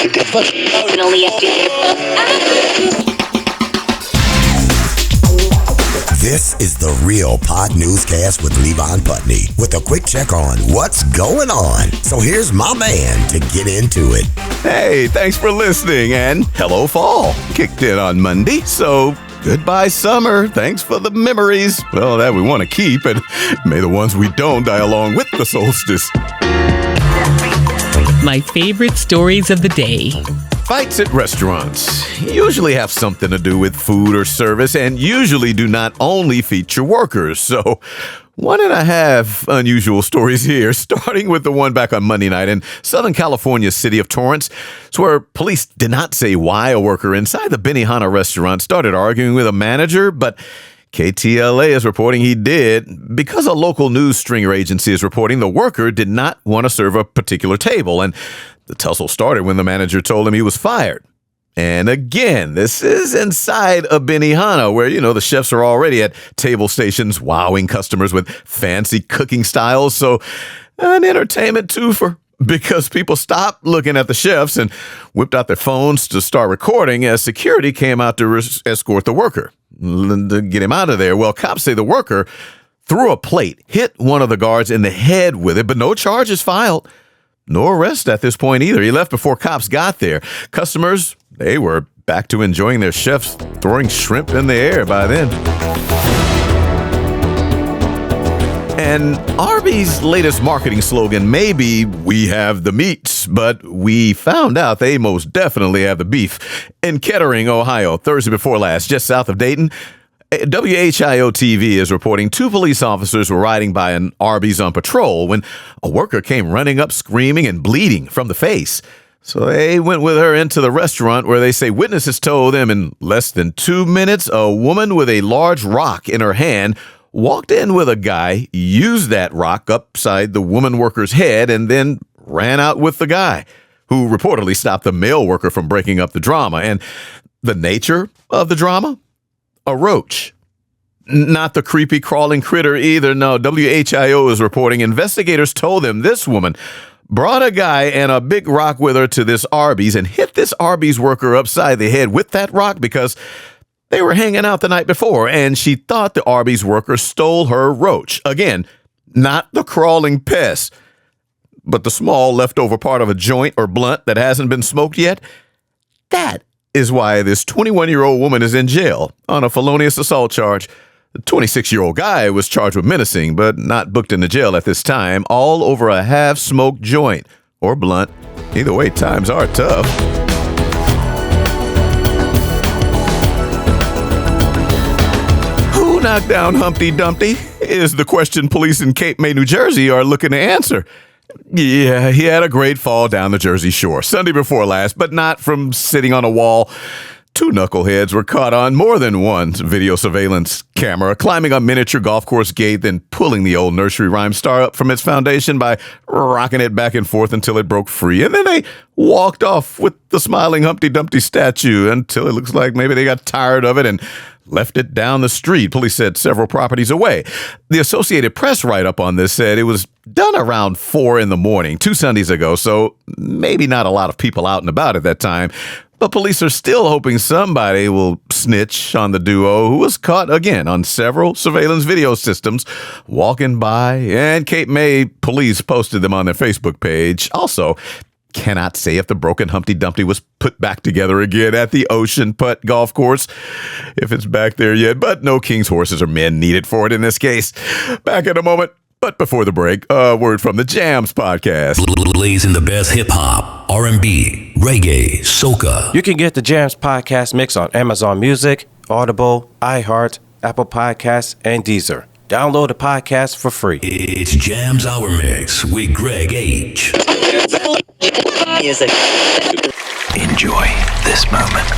This is the Real Pod Newscast with Levon Putney with a quick check on what's going on. So here's my man to get into it. Hey, thanks for listening, and hello fall. Kicked in on Monday, so goodbye summer. Thanks for the memories, well, that we want to keep, and may the ones we don't die along with the solstice. My favorite stories of the day. Fights at restaurants usually have something to do with food or service and usually do not only feature workers. So 1.5 unusual stories here, starting with the one back on Monday night in Southern California's city of Torrance. It's where police did not say why a worker inside the Benihana restaurant started arguing with a manager, but KTLA is reporting he did because a local news stringer agency is reporting the worker did not want to serve a particular table, and the tussle started when the manager told him he was fired. And again, this is inside a Benihana where, the chefs are already at table stations wowing customers with fancy cooking styles. So an entertainment twofer, because people stopped looking at the chefs and whipped out their phones to start recording as security came out to escort the worker to get him out of there. Well, cops say the worker threw a plate, hit one of the guards in the head with it, but no charges filed. No arrest at this point either. He left before cops got there. Customers, they were back to enjoying their chefs throwing shrimp in the air by then. And Arby's latest marketing slogan may be, "We have the meats," but we found out they most definitely have the beef. In Kettering, Ohio, Thursday before last, just south of Dayton, WHIO-TV is reporting 2 police officers were riding by an Arby's on patrol when a worker came running up screaming and bleeding from the face. So they went with her into the restaurant where they say witnesses told them in less than 2 minutes, a woman with a large rock in her hand walked in with a guy, used that rock upside the woman worker's head, and then ran out with the guy, who reportedly stopped the male worker from breaking up the drama. And the nature of the drama? A roach. Not the creepy crawling critter either. No, WHIO is reporting investigators told them this woman brought a guy and a big rock with her to this Arby's and hit this Arby's worker upside the head with that rock because they were hanging out the night before and she thought the Arby's worker stole her roach. Again, not the crawling pest, but the small leftover part of a joint or blunt that hasn't been smoked yet. That is why this 21-year-old woman is in jail on a felonious assault charge. The 26-year-old guy was charged with menacing, but not booked into jail at this time, all over a half-smoked joint or blunt. Either way, times are tough. Who knocked down Humpty Dumpty is the question police in Cape May, New Jersey are looking to answer. Yeah, he had a great fall down the Jersey Shore Sunday before last, but not from sitting on a wall. 2 knuckleheads were caught on more than one video surveillance camera, climbing a miniature golf course gate, then pulling the old nursery rhyme star up from its foundation by rocking it back and forth until it broke free. And then they walked off with the smiling Humpty Dumpty statue until it looks like maybe they got tired of it and left it down the street, police said, several properties away. The Associated Press write-up on this said it was done around 4 a.m, 2 Sundays ago, so maybe not a lot of people out and about at that time. But police are still hoping somebody will snitch on the duo who was caught again on several surveillance video systems walking by, and Cape May police posted them on their Facebook page. Also, cannot say if the broken Humpty Dumpty was put back together again at the Ocean Putt golf course, if it's back there yet, but no king's horses or men needed for it in this case. Back in a moment. But before the break, a word from the Jams podcast. Blazing the best hip-hop, R&B, reggae, soca. You can get the Jams podcast mix on Amazon Music, Audible, iHeart, Apple Podcasts, and Deezer. Download the podcast for free. It's Jams Hour Mix with Greg H. Music. Enjoy this moment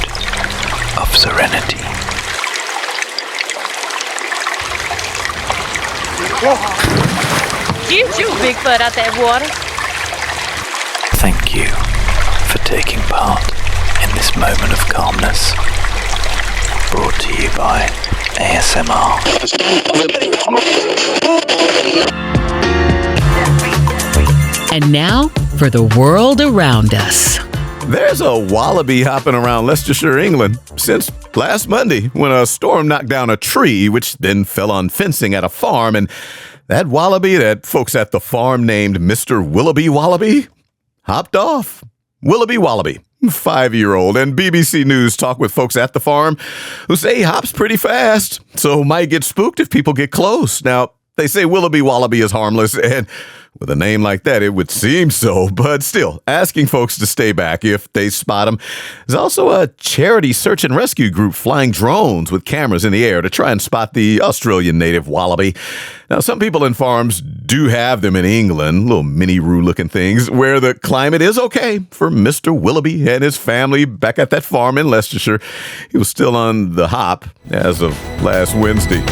of serenity. Get you, Bigfoot, out that water. Thank you for taking part in this moment of calmness. Brought to you by ASMR. And now for the world around us. There's a wallaby hopping around Leicestershire, England, since last Monday when a storm knocked down a tree, which then fell on fencing at a farm. And that wallaby that folks at the farm named Mr. Willoughby Wallaby hopped off. Willoughby Wallaby, 5-year-old, and BBC News talked with folks at the farm who say he hops pretty fast, so might get spooked if people get close. Now, they say Willoughby Wallaby is harmless, and with a name like that, it would seem so, but still, asking folks to stay back if they spot him. There's also a charity search and rescue group flying drones with cameras in the air to try and spot the Australian native wallaby. Now, some people in farms do have them in England, little mini-roo-looking things, where the climate is okay for Mr. Willoughby and his family back at that farm in Leicestershire. He was still on the hop as of last Wednesday.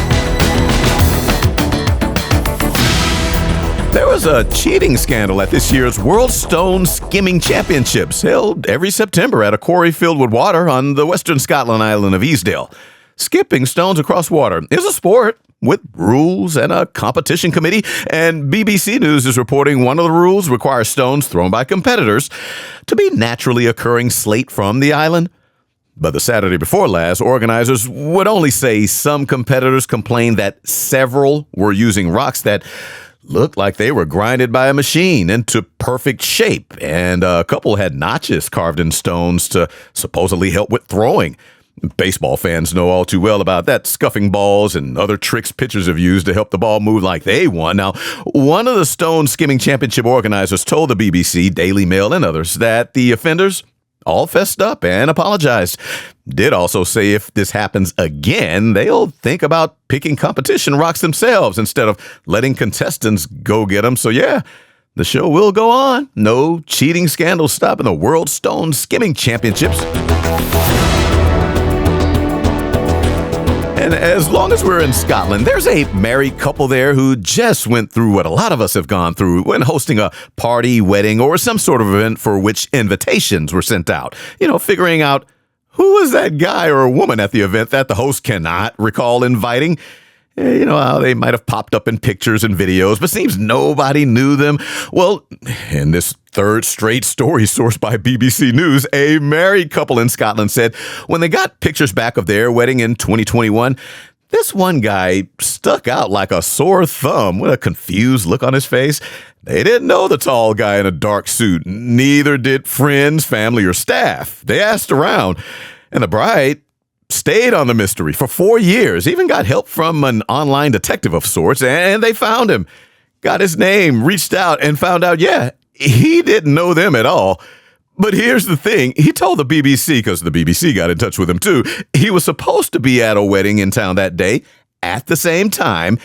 There was a cheating scandal at this year's World Stone Skimming Championships, held every September at a quarry filled with water on the western Scotland island of Easdale. Skipping stones across water is a sport with rules and a competition committee, and BBC News is reporting one of the rules requires stones thrown by competitors to be naturally occurring slate from the island. But the Saturday before last, organizers would only say some competitors complained that several were using rocks that looked like they were grinded by a machine into perfect shape, and a couple had notches carved in stones to supposedly help with throwing. Baseball fans know all too well about that, scuffing balls and other tricks pitchers have used to help the ball move like they won. Now, one of the Stone Skimming Championship organizers told the BBC, Daily Mail, and others that the offenders all fessed up and apologized. Did also say if this happens again, they'll think about picking competition rocks themselves instead of letting contestants go get them. So yeah, the show will go on. No cheating scandals stopping the World Stone Skimming Championships. And as long as we're in Scotland, there's a married couple there who just went through what a lot of us have gone through when hosting a party, wedding, or some sort of event for which invitations were sent out. You know, figuring out who was that guy or woman at the event that the host cannot recall inviting. You know how they might have popped up in pictures and videos, but seems nobody knew them. Well, in this third straight story sourced by BBC News, a married couple in Scotland said when they got pictures back of their wedding in 2021, this one guy stuck out like a sore thumb with a confused look on his face. They didn't know the tall guy in a dark suit. Neither did friends, family, or staff. They asked around, and the bride stayed on the mystery for 4 years, even got help from an online detective of sorts, and they found him. Got his name, reached out, and found out, yeah, he didn't know them at all. But here's the thing. He told the BBC, because the BBC got in touch with him too, he was supposed to be at a wedding in town that day at the same time,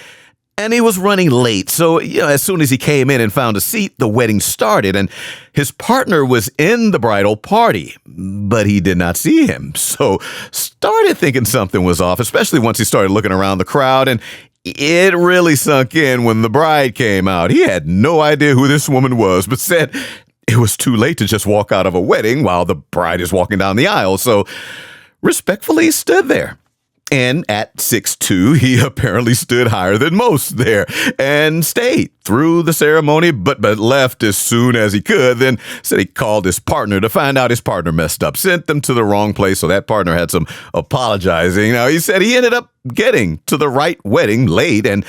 and he was running late. So, you know, as soon as he came in and found a seat, the wedding started, and his partner was in the bridal party, but he did not see him. So started thinking something was off, especially once he started looking around the crowd, and it really sunk in when the bride came out. He had no idea who this woman was, but said it was too late to just walk out of a wedding while the bride is walking down the aisle. So respectfully stood there. And at 6'2", he apparently stood higher than most there and stayed through the ceremony, but left as soon as he could. Then said he called his partner to find out his partner messed up, sent them to the wrong place. So that partner had some apologizing. Now, he said he ended up getting to the right wedding late and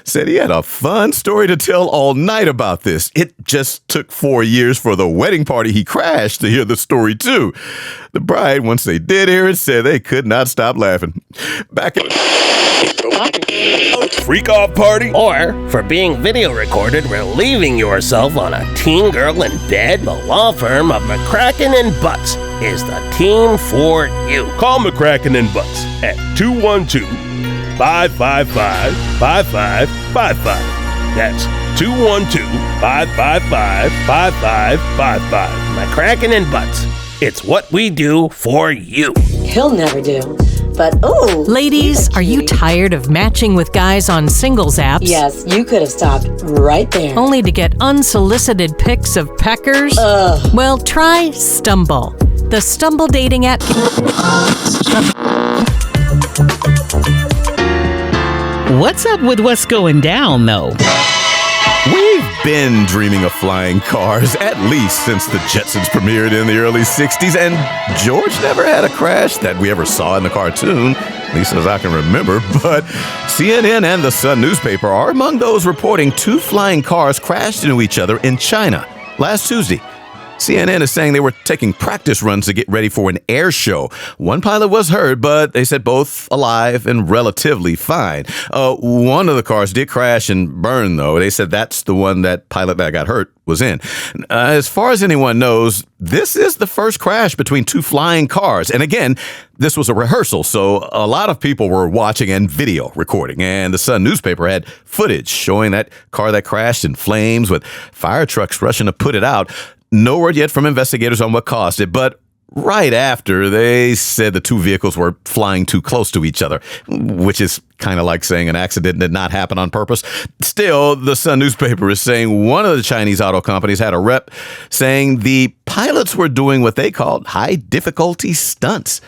said he had a fun story to tell all night about this. It just took 4 years for the wedding party he crashed to hear the story too. The bride, once they did hear it, said they could not stop laughing. Back at freak off party, or for being video recorded relieving yourself on a teen girl in bed, the law firm of McCracken and Butts is the team for you. Call McCracken and Butts at 212-555-5555. That's 212-555-5555. McCracken and Butts. It's what we do for you. He'll never do. But, ooh. Ladies, are you tired of matching with guys on singles apps? Yes, you could have stopped right there. Only to get unsolicited pics of peckers? Ugh. Well, try Stumble. The Stumble dating app. What's up with what's going down, though? We've been dreaming of flying cars, at least since the Jetsons premiered in the early 60s, and George never had a crash that we ever saw in the cartoon, at least as I can remember, but CNN and the Sun newspaper are among those reporting 2 flying cars crashed into each other in China last Tuesday. CNN is saying they were taking practice runs to get ready for an air show. One pilot was hurt, but they said both alive and relatively fine. One of the cars did crash and burn, though. They said that's the one that pilot that got hurt was in. As far as anyone knows, this is the first crash between 2 flying cars. And again, this was a rehearsal, so a lot of people were watching and video recording. And the Sun newspaper had footage showing that car that crashed in flames with fire trucks rushing to put it out. No word yet from investigators on what caused it, but right after, they said the 2 vehicles were flying too close to each other, which is kind of like saying an accident did not happen on purpose. Still, the Sun newspaper is saying one of the Chinese auto companies had a rep saying the pilots were doing what they called high-difficulty stunts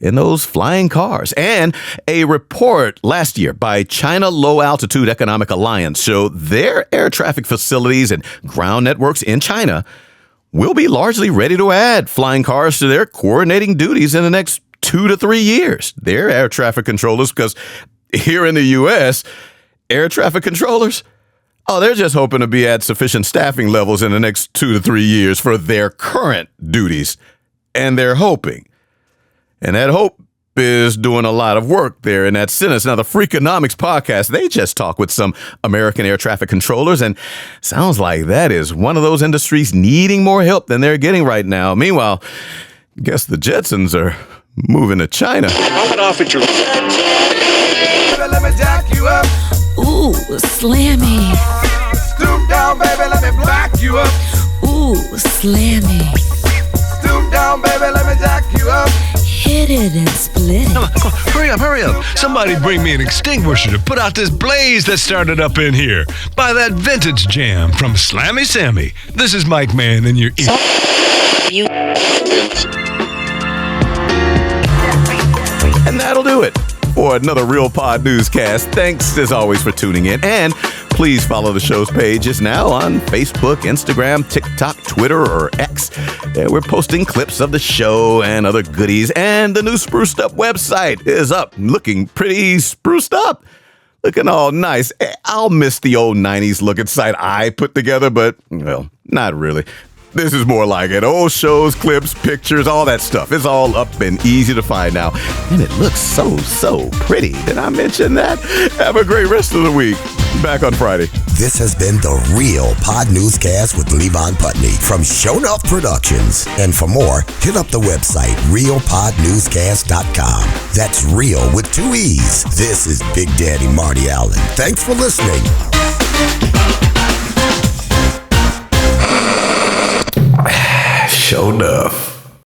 in those flying cars. And a report last year by China Low Altitude Economic Alliance showed their air traffic facilities and ground networks in China will be largely ready to add flying cars to their coordinating duties in the next 2 to 3 years. They're air traffic controllers, because here in the U.S., air traffic controllers, they're just hoping to be at sufficient staffing levels in the next 2 to 3 years for their current duties. And they're hoping. And that hope is doing a lot of work there in that sentence. Now, the Freakonomics podcast, they just talk with some American air traffic controllers, and sounds like that is one of those industries needing more help than they're getting right now. Meanwhile, guess the Jetsons are moving to China. Let me jack you up. Ooh, slammy. Stoop down, baby, let me back you up. Ooh, slammy. Stoop down, baby, let me jack you up. Hit it and split it. Come on, hurry up. Somebody bring me an extinguisher to put out this blaze that started up in here. Buy that vintage jam from Slammy Sammy. This is Mike Mann in your ear. And that'll do it for another Real Pod newscast. Thanks, as always, for tuning in. And please follow the show's pages now on Facebook, Instagram, TikTok, Twitter, or X. We're posting clips of the show and other goodies. And the new spruced up website is up, looking pretty spruced up. Looking all nice. I'll miss the old 90s looking site I put together, but, well, not really. This is more like it. Old shows, clips, pictures, all that stuff. It's all up and easy to find now. And it looks so pretty. Did I mention that? Have a great rest of the week. Back on Friday. This has been the Real Pod Newscast with Levon Putney from Shonuff Productions. And for more, hit up the website, realpodnewscast.com. That's real with 2 E's. This is Big Daddy Marty Allen. Thanks for listening. Shonuff.